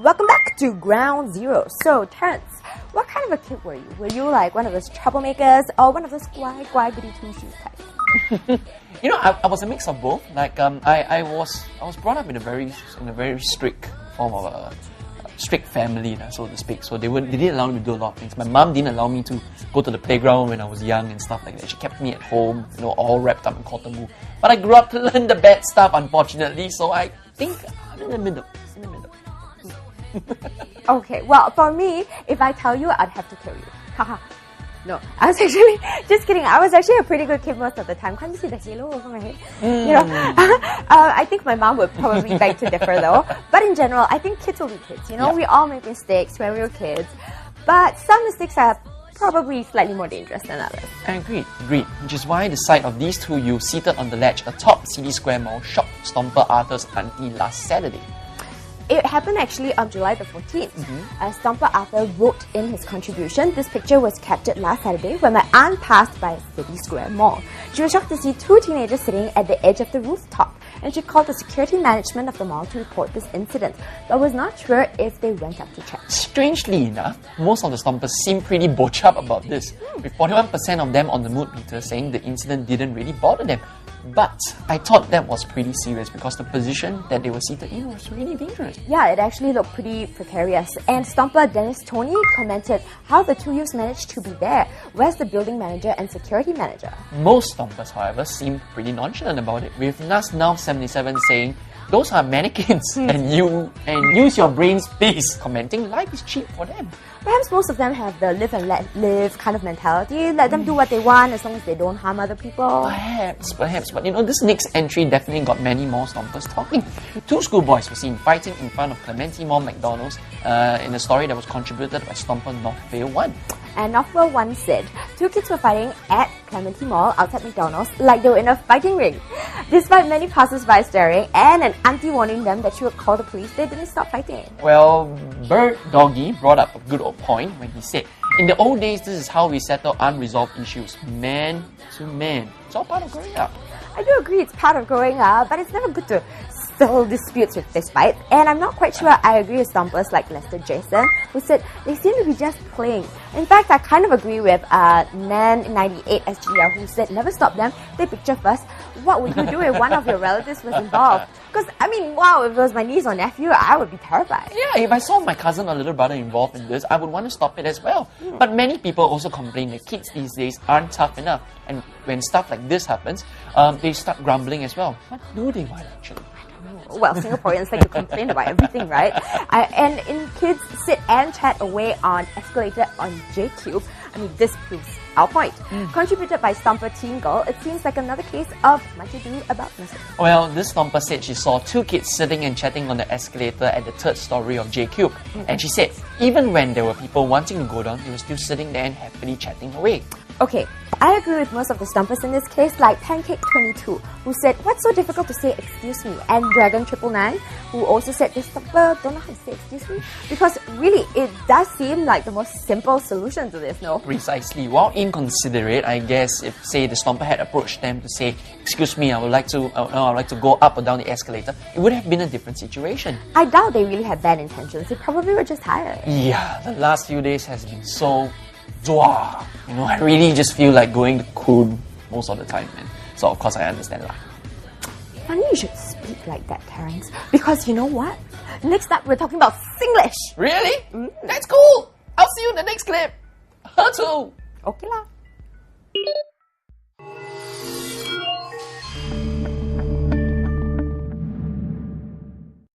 Welcome back to Ground Zero. So, Terrence, what kind of a kid were you? Were you like one of those troublemakers or one of those goody two-shoes types? You know, I was a mix of both. Like, I was brought up in a very strict form of a strict family, so to speak. So they didn't allow me to do a lot of things. My mom didn't allow me to go to the playground when I was young and stuff like that. She kept me at home, all wrapped up in cotton wool. But I grew up to learn the bad stuff, unfortunately. So I think I'm in the middle. Okay, well, for me, if I tell you, I'd have to kill you. Haha. No, I was actually, just kidding. I was actually a pretty good kid most of the time. Can't you see the halo over my head? I think my mom would probably beg to differ though. But in general, I think kids will be kids. Yeah. We all make mistakes when we were kids. But some mistakes are probably slightly more dangerous than others. Agreed. Which is why the sight of these two youths seated on the ledge atop City Square Mall shocked Stomper Arthur's auntie last Saturday. It happened actually on July the 14th. As Stomper Arthur wrote in his contribution, this picture was captured last Saturday when my aunt passed by City Square Mall. She was shocked to see two teenagers sitting at the edge of the rooftop, and she called the security management of the mall to report this incident, but was not sure if they went up to check. Strangely enough, most of the Stompers seem pretty bored up about this, with 41% of them on the mood meter saying the incident didn't really bother them. But I thought that was pretty serious because the position that they were seated in was really dangerous. Yeah, it actually looked pretty precarious. And Stomper Dennis Tony commented how the two youths managed to be there. Where's the building manager and security manager? Most Stompers, however, seem pretty nonchalant about it, with NasNow77 saying, "Those are mannequins and use your brains please," commenting life is cheap for them. Perhaps most of them have the live and let live kind of mentality. Let them do what they want as long as they don't harm other people. Perhaps. But this next entry definitely got many more Stompers talking. Two schoolboys were seen fighting in front of Clementi Mall McDonald's in a story that was contributed by Stomper Northvale 1. And Northwell 1 said, two kids were fighting at Clementi Mall outside McDonald's like they were in a fighting ring. Despite many passers-by staring and an auntie warning them that she would call the police, they didn't stop fighting. Well, Bird Doggy brought up a good old point when he said, "In the old days, this is how we settle unresolved issues, man to man." It's all part of growing up. I do agree it's part of growing up, but it's never good to settle disputes with this fight. And I'm not quite sure I agree with Stompers like Lester Jason, who said they seem to be just playing. In fact, I kind of agree with Nan98SGR, who said never stop them, take picture first. What would you do if one of your relatives was involved? Because, wow, if it was my niece or nephew, I would be terrified. Yeah, if I saw my cousin or little brother involved in this, I would want to stop it as well. But many people also complain that kids these days aren't tough enough. And when stuff like this happens, they start grumbling as well. What do they want actually? Well, Singaporeans like to complain about everything, right? And in kids sit and chat away on escalator on JCube, this proves our point. Contributed by Stomper Teen Girl, it seems like another case of much ado about nothing. Well, this Stomper said she saw two kids sitting and chatting on the escalator at the third story of JCube. And she said, even when there were people wanting to go down, they were still sitting there and happily chatting away. Okay, I agree with most of the Stompers in this case, like Pancake22, who said, "What's so difficult to say excuse me?" And Dragon999, who also said, "This Stomper don't know how to say excuse me?" Because really, it does seem like the most simple solution to this, no? Precisely. While inconsiderate, I guess if, say, the Stomper had approached them to say, "Excuse me, I would like to go up or down the escalator," it would have been a different situation. I doubt they really had bad intentions. They probably were just tired. Yeah, the last few days has been so zwa. I really just feel like going to Kun most of the time, man. So of course I understand that. Funny you should speak like that, Terrence. Because you know what? Next up we're talking about Singlish. Really? That's cool. I'll see you in the next clip. Her too. Okay lah.